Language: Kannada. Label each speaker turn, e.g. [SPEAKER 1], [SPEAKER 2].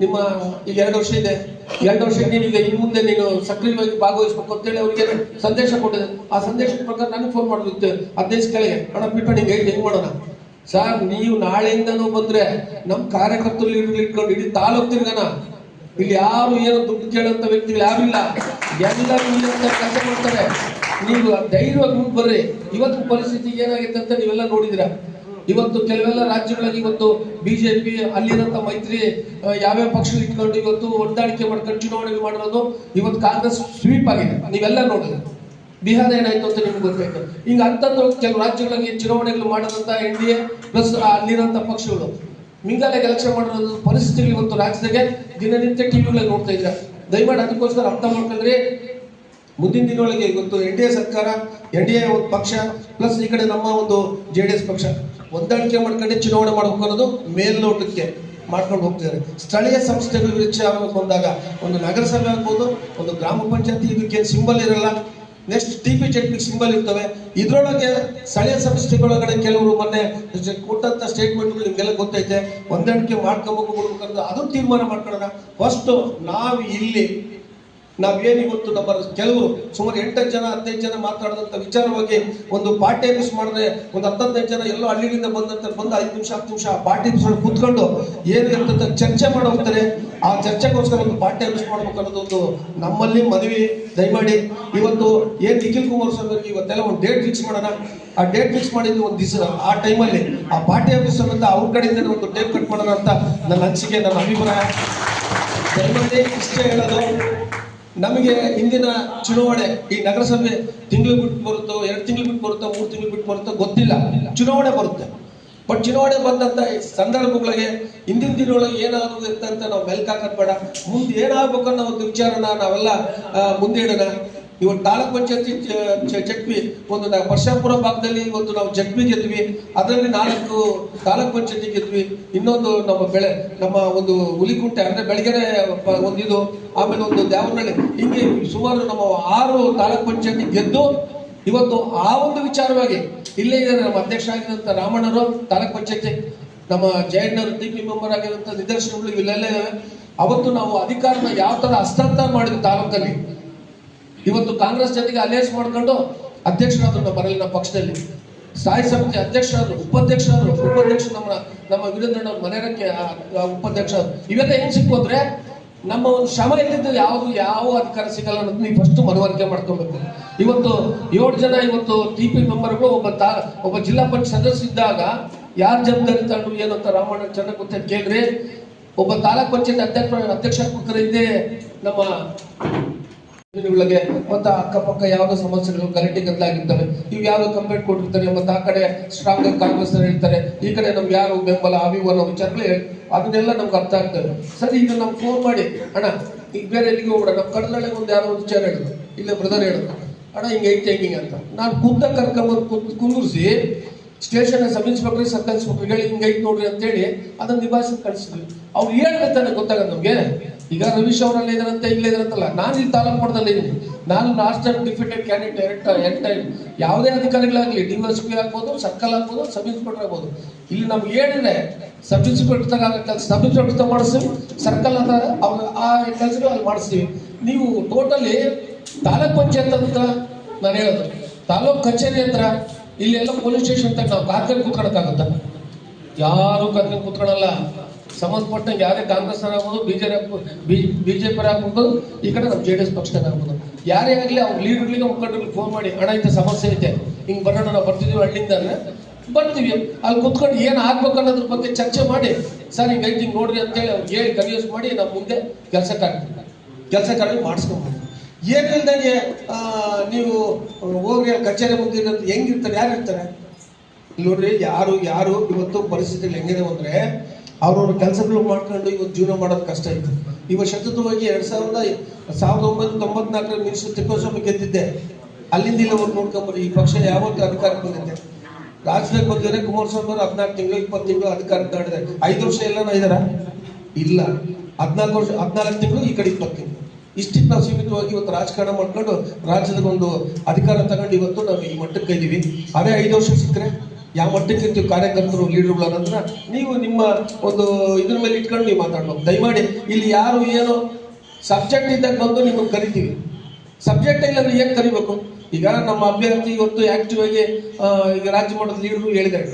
[SPEAKER 1] ನಿಮ್ಮ ಈಗ 2 ವರ್ಷ ಇದೆ, 2 ವರ್ಷಕ್ಕೆ ನೀವೀಗ ಇನ್ನು ಮುಂದೆ ನೀನು ಸಕ್ರಿಯವಾಗಿ ಭಾಗವಹಿಸಬೇಕು ಅಂತೇಳಿ ಅವ್ರಿಗೆ ಸಂದೇಶ ಕೊಟ್ಟಿದೆ. ಆ ಸಂದೇಶದ ಪ್ರಕಾರ ನನಗೆ ಫೋನ್ ಮಾಡಿರುತ್ತೆ 15 ಕೆಳಗೆ, ಹಣ ಬಿಟ್ಟು ನಿಂಗೆ ಹೆಂಗ್ ಮಾಡೋಣ ಸರ್, ನೀವು ನಾಳೆಯಿಂದನೂ ಬಂದ್ರೆ ನಮ್ಮ ಕಾರ್ಯಕರ್ತರು ಇಟ್ಕೊಂಡು ಇಡೀ ತಾಲೂಕು ತಿರ್ಗನ, ಇಲ್ಲಿ ಯಾರು ಏನು ದುಡ್ಡು ಕೇಳೋಂಥ ವ್ಯಕ್ತಿಗಳು ಯಾರು ಇಲ್ಲ, ಎಲ್ಲರೂ ಕೆಲಸ ಮಾಡ್ತಾರೆ. ನೀವು ಧೈರ್ಯವಾಗಿ ಮುಂದೆ ಬರ್ರಿ. ಇವತ್ತು ಪರಿಸ್ಥಿತಿ ಏನಾಗಿದೆ ಅಂತ ನೀವೆಲ್ಲ ನೋಡಿದಿರ. ಇವತ್ತು ಕೆಲವೆಲ್ಲ ರಾಜ್ಯಗಳಲ್ಲಿ ಇವತ್ತು ಬಿಜೆಪಿ ಅಲ್ಲಿರೋಂಥ ಮೈತ್ರಿ ಯಾವ್ಯಾವ ಪಕ್ಷ ಇಟ್ಕೊಂಡು ಇವತ್ತು ಹೊಂದಾಣಿಕೆ ಮಾಡ್ಕೊಂಡು ಚುನಾವಣೆ ಮಾಡಿರೋದು ಇವತ್ತು ಕಾಂಗ್ರೆಸ್ ಸ್ವೀಪ್ ಆಗಿದೆ, ನೀವೆಲ್ಲ ನೋಡಿದ್ರೆ. ಬಿಹಾರ ಏನಾಯ್ತು ಅಂತ ನಿಮ್ಗೆ ಗೊತ್ತಾಯ್ತು. ಈಗ ಅಂತಂದು ಕೆಲವು ರಾಜ್ಯಗಳಲ್ಲಿ ಚುನಾವಣೆಗಳು ಮಾಡೋದಂತ NDA ಪ್ಲಸ್ ಅಲ್ಲಿರೋಂಥ ಪಕ್ಷಗಳು ಮಿಂಗಾಲಾಗಿ ಎಲೆಕ್ಷನ್ ಮಾಡಿರೋದು ಪರಿಸ್ಥಿತಿಗಳು ಇವತ್ತು ರಾಜ್ಯದಾಗೆ ದಿನನಿತ್ಯ ಟಿವಿಗಳಲ್ಲಿ ನೋಡ್ತಾ ಇದ್ರೆ. ದಯಮಾಡಿ ಅದಕ್ಕೋಸ್ಕರ ಅರ್ಥ ಮಾಡ್ಕೊಂಡ್ರೆ ಮುಂದಿನ ದಿನಗಳಿಗೆ ಇವತ್ತು NDA ಸರ್ಕಾರ, NDA ಒಂದು ಪಕ್ಷ ಪ್ಲಸ್ ಈ ಕಡೆ ನಮ್ಮ ಒಂದು JDS ಪಕ್ಷ ಹೊಂದಾಣಿಕೆ ಮಾಡ್ಕೊಂಡೆ ಚುನಾವಣೆ ಮಾಡಬೇಕು ಅನ್ನೋದು ಮೇಲ್ನೋಟಕ್ಕೆ ಮಾಡ್ಕೊಂಡು ಹೋಗ್ತಿದ್ದಾರೆ. ಸ್ಥಳೀಯ ಸಂಸ್ಥೆಗಳು ವಿಚಾರ ಬಂದಾಗ ಒಂದು ನಗರಸಭೆ ಆಗ್ಬೋದು, ಒಂದು ಗ್ರಾಮ ಪಂಚಾಯತಿ, ಇದಕ್ಕೆ ಸಿಂಬಲ್ ಇರಲ್ಲ. ನೆಕ್ಸ್ಟ್ TP ZP ಸಿಂಬಲ್ ಇರ್ತವೆ. ಇದ್ರೊಳಗೆ ಸ್ಥಳೀಯ ಸಂಸ್ಥೆಗಳೊಳಗಡೆ ಕೆಲವರು ಮೊನ್ನೆ ಕೊಟ್ಟಂತ ಸ್ಟೇಟ್ಮೆಂಟ್ಗಳು ನಿಮ್ಗೆಲ್ಲ ಗೊತ್ತೈತೆ. ಹೊಂದಾಣಿಕೆ ಮಾಡ್ಕೋಬೇಕು ಬಿಡ್ಬೇಕಂತ ಅದು ತೀರ್ಮಾನ ಮಾಡ್ಕೊಳ್ಳೋಣ. ಫಸ್ಟ್ ನಾವೇನು ಇವತ್ತು ನಮ್ಮ ಕೆಲವರು ಸುಮಾರು 8 ಜನ 15 ಜನ ಮಾತಾಡಿದಂಥ ವಿಚಾರವಾಗಿ ಒಂದು ಪಾರ್ಟಿ ಆಫೀಸ್ ಮಾಡಿದ್ರೆ ಒಂದು 15 ಜನ ಎಲ್ಲೋ ಹಳ್ಳಿಯಿಂದ ಬಂದು 5 ನಿಮಿಷ 10 ನಿಮಿಷ ಆ ಪಾರ್ಟಿ ಆಫೀಸ್ ಕೂತ್ಕೊಂಡು ಏನು ಇರ್ತಂತ ಚರ್ಚೆ ಮಾಡಿ ಹೋಗ್ತಾರೆ. ಆ ಚರ್ಚೆಗೋಸ್ಕರ ಒಂದು ಪಾರ್ಟಿ ಆಫೀಸ್ ಮಾಡ್ಬೇಕು ಅನ್ನೋದು ಒಂದು ನಮ್ಮಲ್ಲಿ ಮನವಿ. ದಯಮಾಡಿ ಇವತ್ತು ಏನು ನಿಖಿಲ್ ಕುಮಾರಸ್ವಾಮಿ ಇವತ್ತೆಲ್ಲ ಒಂದು ಡೇಟ್ ಫಿಕ್ಸ್ ಮಾಡೋಣ. ಆ ಡೇಟ್ ಫಿಕ್ಸ್ ಮಾಡಿದ್ದು ಒಂದು ದಿವಸ ಆ ಟೈಮಲ್ಲಿ ಆ ಪಾರ್ಟಿ ಆಫೀಸ್ ಅಂತ ಅವ್ರ ಕಡೆಯಿಂದ ಒಂದು ಡೇಟ್ ಕಟ್ ಮಾಡೋಣ ಅಂತ ನನ್ನ ಅನಿಸಿಕೆ, ನನ್ನ ಅಭಿಪ್ರಾಯ. ದಯಮಾಡಿ ಇಷ್ಟೇ ಹೇಳೋದು, ನಮಗೆ ಇಂದಿನ ಚುನಾವಣೆ ಈ ನಗರಸಭೆ ತಿಂಗಳು ಬಿಟ್ಟು ಬರುತ್ತೋ, 2 ತಿಂಗಳು ಬಿಟ್ಟು ಬರುತ್ತೋ, 3 ತಿಂಗಳು ಬಿಟ್ಟು ಬರುತ್ತೋ ಗೊತ್ತಿಲ್ಲ, ಚುನಾವಣೆ ಬರುತ್ತೆ. ಬಟ್ ಚುನಾವಣೆ ಬಂದಂತ ಸಂದರ್ಭಗಳಿಗೆ ಹಿಂದಿನ ದಿನೊಳಗೆ ಏನಾಗುತ್ತೆ ಅಂತ ನಾವು ಮೆಲ್ಕಾಕದ್ ಬೇಡ. ಮುಂದೆ ಏನಾಗಬೇಕು ಅನ್ನೋ ಒಂದು ವಿಚಾರನ ನಾವೆಲ್ಲ ಮುಂದೆ ಇಡೋಣ. ಇವತ್ತು ತಾಲೂಕ್ ಪಂಚಾಯತಿ ಜಡ್ಪಿ ಒಂದು ಪರಶಾಪುರ ಭಾಗದಲ್ಲಿ ಇವತ್ತು ನಾವು ಜಡ್ಪಿ ಗೆದ್ವಿ, ಅದರಲ್ಲಿ 4 ತಾಲೂಕ್ ಪಂಚಾಯತಿ ಗೆದ್ವಿ. ಇನ್ನೊಂದು ನಮ್ಮ ಒಂದು ಹುಲಿಕುಂಟೆ ಅಂದ್ರೆ ಬೆಳಗ್ಗೆನೆ ಒಂದಿದು, ಆಮೇಲೆ ಒಂದು ದ್ಯಾವನಹಳ್ಳಿ, ಹಿಂಗೆ ಸುಮಾರು ನಮ್ಮ 6 ತಾಲೂಕ್ ಪಂಚಾಯತಿ ಗೆದ್ದು ಇವತ್ತು ಆ ಒಂದು ವಿಚಾರವಾಗಿ ಇಲ್ಲೇ ಇದ್ದಾರೆ ನಮ್ಮ ಅಧ್ಯಕ್ಷ ಆಗಿರುವಂತ ರಾಮಣ್ಣರು, ತಾಲೂಕ್ ಪಂಚಾಯತಿ ನಮ್ಮ ಜಯಣ್ಣವರು TP ಮೆಂಬರ್ ಆಗಿರುವಂತ ನಿದರ್ಶನಗಳು ಇಲ್ಲೆಲ್ಲ ಇದಾವೆ. ಅವತ್ತು ನಾವು ಅಧಿಕಾರನ ಯಾವ ತರ ಹಸ್ತಾಂತರ ಮಾಡಿದ್ವಿ ತಾಲೂಕಲ್ಲಿ. ಇವತ್ತು ಕಾಂಗ್ರೆಸ್ ಜೊತೆಗೆ ಅಲಯನ್ಸ್ ಮಾಡ್ಕೊಂಡು ಅಧ್ಯಕ್ಷರಾದ್ರು ನಮ್ಮ ಪಕ್ಷದಲ್ಲಿ, ಸ್ಥಾಯಿ ಸಮಿತಿ ಅಧ್ಯಕ್ಷರಾದ್ರು, ಉಪಾಧ್ಯಕ್ಷ ನಮ್ಮ ವೀರೇಂದ್ರಣ್ಣ ಮನೆಯಕ್ಕೆ ಉಪಾಧ್ಯಕ್ಷರಾದ್ರು. ಇವೆಲ್ಲ ಹೆಂಗ್ ಸಿಕ್ಕು ಅಂದ್ರೆ ನಮ್ಮ ಒಂದು ಶ್ರಮ ಇದ್ದಿದ್ದು ಯಾವ ಅಧಿಕಾರ ಸಿಗಲ್ಲ ಅನ್ನೋದು ನೀವು ಫಸ್ಟ್ ಮನವರಿಕೆ ಮಾಡ್ಕೊಬೇಕು. ಇವತ್ತು 7 ಜನ ಇವತ್ತು TP ಮೆಂಬರ್ಗಳು ಒಬ್ಬ ಜಿಲ್ಲಾ ಪಂಚಾಯತ್ ಸದಸ್ಯ ಇದ್ದಾಗ ಯಾರ ಜವಾಬ್ದಾರಿ ತಗೊಂಡು ಏನಂತ ರಾಮಣ್ಣ ಚೆನ್ನಾಗಿ ಗೊತ್ತಾಯ್ತು ಕೇಳ್ರಿ. ಒಬ್ಬ ತಾಲೂಕ್ ಪಂಚಾಯತ್ ಅಧ್ಯಕ್ಷ ಇದೆ ನಮ್ಮ ಒಳಗೆ ಮತ್ತೆ ಅಕ್ಕಪಕ್ಕ ಯಾವ್ದೋ ಸಮಸ್ಯೆಗಳು ಗಲಾಟೆ ಗದ್ದಲಾಗಿರ್ತವೆ. ಇವು ಯಾವ್ದು ಕಂಪ್ಲೇಂಟ್ ಕೊಟ್ಟಿರ್ತಾರೆ, ಮತ್ತೆ ಆ ಕಡೆ ಸ್ಟ್ರಾಂಗ್ ಆಗಿ ಕಾಂಗ್ರೆಸ್ ಹೇಳ್ತಾರೆ, ಈ ಕಡೆ ನಮ್ಗೆ ಯಾರು ಬೆಂಬಲ ಅವಿವು ಅನ್ನೋ ವಿಚಾರಗಳು ಅದನ್ನೆಲ್ಲ ನಮ್ಗೆ ಅರ್ಥ ಆಗ್ತವೆ. ಸರಿ, ಈಗ ನಮ್ಗೆ ಫೋನ್ ಮಾಡಿ ಅಣ್ಣ ಈಗ ಬೇರೆ ಎಲ್ಲಿಗೆ ಹೋಗ್ಬಿಡ, ನಮ್ಮ ಕಡಲಳ್ಳಿ ಒಂದು ಯಾರೋ ಒಂದು ವಿಚಾರ ಹೇಳಿದ್ರು, ಇಲ್ಲೇ ಬ್ರದರ್ ಹೇಳಿದ್ರು ಅಣ್ಣ ಹಿಂಗೆ ಅಂತ. ನಾನು ಖುದ್ದ ಕರ್ಕೊಂಬಂದು ಕುಂದಿರಿಸಿ station sub inspector sub inspector ಹೇಳಿ ಹಿಂಗೈತೆ ನೋಡ್ರಿ ಅಂತೇಳಿ ಅದನ್ನ ನಿಭಾಯಿಸಿ ಕಳಿಸಿದ್ವಿ. ಅವ್ರು ಹೇಳ್ತಾನೆ ಗೊತ್ತಾಗಲ್ಲ ನಮ್ಗೆ. ಈಗ ರವೀಶ್ ಅವರಲ್ಲಿ ಇದಾರಂತೆ ಇಲ್ಲೇ ಇದಾರಂತಲ್ಲ, ನಾನು ಇಲ್ಲಿ ತಾಲೂಕು ಮಟ್ಟದಲ್ಲಿ ಇದ್ದೀನಿ. ನಾನು ಲಾಸ್ಟ್ ಟೈಮ್ ಡಿಫಿಟೆಡ್ ಕ್ಯಾಂಡಿಡೇಟ್ ಯಾವುದೇ ಅಧಿಕಾರಿಗಳಾಗಲಿ, DSP ಆಗ್ಬೋದು, ಸರ್ಕಲ್ ಆಗ್ಬೋದು, ಸಬ್ ಇನ್ಸ್ಪೆಕ್ಟರ್ ಆಗ್ಬೋದು. ಇಲ್ಲಿ ನಮ್ಗೆ ಹೇಳಿದ್ರೆ ಸಬ್ ಇನ್ಸ್ಪೆಕ್ಟರ್ ಸಬ್ ಇನ್ಸ್ಪೆಕ್ಟರ್ ಮಾಡಿಸ್ತೀವಿ, ಸರ್ಕಲ್ ಅಂತ ಆ ಕೆಲಸಗಳು ಅಲ್ಲಿ ಮಾಡಿಸ್ತೀವಿ. ನೀವು ಟೋಟಲಿ ತಾಲೂಕ್ ಪಂಚಾಯತ್ ಅಂತ ನಾನು ಹೇಳೋದು, ತಾಲೂಕ್ ಕಚೇರಿ ಹತ್ರ ಇಲ್ಲೆಲ್ಲ ಪೊಲೀಸ್ ಸ್ಟೇಷನ್ ತಕ್ಕ ನಾವು ಕಾತ್ಕೊಂಡು ಕೂತ್ಕೊಳ್ಳೋಕ್ಕಾಗುತ್ತಾ? ಯಾರು ಕಾತ್ಕೊಂಡು ಕೂತ್ಕೊಳ್ಳಲ್ಲ. ಸಂಬಂಧಪಟ್ಟಂಗೆ ಯಾರೇ ಕಾಂಗ್ರೆಸ್ ಆಗ್ಬೋದು, ಬಿಜೆಪಿ ಆಗ್ಬೋದು, ಈ ಕಡೆ ನಮ್ಮ JDS ಪಕ್ಷದಾಗ ಆಗ್ಬೋದು, ಯಾರೇ ಆಗಲಿ ಅವ್ರ ಲೀಡರ್ಗಳಿಗೆ ಮುಖಂಡರಿಗೆ ಫೋನ್ ಮಾಡಿ ಅಣ್ಣ ಇಂಥ ಸಮಸ್ಯೆ ಐತೆ, ಹಿಂಗೆ ಬರೋಣ, ನಾವು ಬರ್ತಿದ್ದೀವಿ ಹಳ್ಳಿಯಿಂದ ಅಂದ್ರೆ ಬರ್ತೀವಿ. ಅಲ್ಲಿ ಕುತ್ಕೊಂಡು ಏನು ಆಗ್ಬೇಕು ಅನ್ನೋದ್ರ ಬಗ್ಗೆ ಚರ್ಚೆ ಮಾಡಿ, ಸರ್ ಹಿಂಗೆ ನೋಡ್ರಿ ಅಂತೇಳಿ ಅವ್ರಿಗೆ ಹೇಳಿ ಕನ್ವಿನ್ಸ್ ಮಾಡಿ ನಾವು ಮುಂದೆ ಕೆಲಸ ಕಾರ್ಯ ಮಾಡಿಸ್ಕೊಬೋದು. ಏನಿಲ್ದಂಗೆ ನೀವು ಹೋಗಿ ಕಚೇರಿ ಮುಂದೆ ಹೆಂಗಿರ್ತಾರೆ, ಯಾರು ಇರ್ತಾರೆ ನೋಡ್ರಿ. ಯಾರು ಇವತ್ತು ಪರಿಸ್ಥಿತಿಗಳು ಹೆಂಗಿದೆ ಅಂದ್ರೆ ಅವ್ರವ್ರ ಕೆಲಸಗಳು ಮಾಡ್ಕೊಂಡು ಇವತ್ತು ಜೀವನ ಮಾಡೋದು ಕಷ್ಟ ಇತ್ತು. ಇವಾಗ ಸತತವಾಗಿ 1994 ಮಿನಿಸ್ಟರ್ ತಿಪ್ಪೇಸ್ವಾಮಿ ಗೆದ್ದಿದ್ದೆ, ಅಲ್ಲಿಂದ ಇಲ್ಲ ಅವ್ರು ನೋಡ್ಕೊಂಬರಿ. ಈ ಪಕ್ಷ ಯಾವತ್ತು ಅಧಿಕಾರಕ್ಕೆ ಬಂದಿದೆ, ರಾಜ್ಯದಾಗ ಬಂದಿದ್ರೆ ಕುಮಾರಸ್ವಾಮಿ ಅವರು 14 ತಿಂಗಳು 20 ತಿಂಗಳು ಅಧಿಕಾರಕ್ಕೆ ಮಾಡಿದ್ದಾರೆ. 5 ವರ್ಷ ಎಲ್ಲಾನ ಇದಾರ ಇಲ್ಲ, 14 ತಿಂಗಳು, ಈ ಕಡೆ 20 ತಿಂಗಳು. ಇಷ್ಟಿಗೆ ನಾವು ಸೀಮಿತವಾಗಿ ಇವತ್ತು ರಾಜಕಾರಣ ಮಾಡ್ಕೊಂಡು ರಾಜ್ಯದ ಒಂದು ಅಧಿಕಾರ ತಗೊಂಡು ಇವತ್ತು ನಾವು ಈ ಮಟ್ಟಕ್ಕೆ ಇದ್ದೀವಿ. ಅದೇ 5 ವರ್ಷ ಸಿಕ್ಕರೆ ಯಾವ ಮಟ್ಟಕ್ಕೆ ಇರ್ತೀವಿ ಕಾರ್ಯಕರ್ತರು ಲೀಡರ್ಗಳು ಅನ್ನೋದನ್ನ ನೀವು ನಿಮ್ಮ ಒಂದು ಇದ್ರ ಮೇಲೆ ಇಟ್ಕೊಂಡು ನೀವು ಮಾತಾಡ್ಬೇಕು. ದಯಮಾಡಿ ಇಲ್ಲಿ ಯಾರು ಏನು ಸಬ್ಜೆಕ್ಟ್ ಇದ್ದಾಗ ಬಂದು ನಿಮಗೆ ಕರಿತೀವಿ, ಸಬ್ಜೆಕ್ಟ್ ಇಲ್ಲಾಂದ್ರೆ ಏನು ಕರಿಬೇಕು? ಈಗ ನಮ್ಮ ಅಭ್ಯರ್ಥಿ ಇವತ್ತು ಆಕ್ಟಿವ್ ಆಗಿ ಈಗ ರಾಜ್ಯ ಮಟ್ಟದ ಲೀಡರ್ಗಳು ಹೇಳಿದ್ದಾರೆ,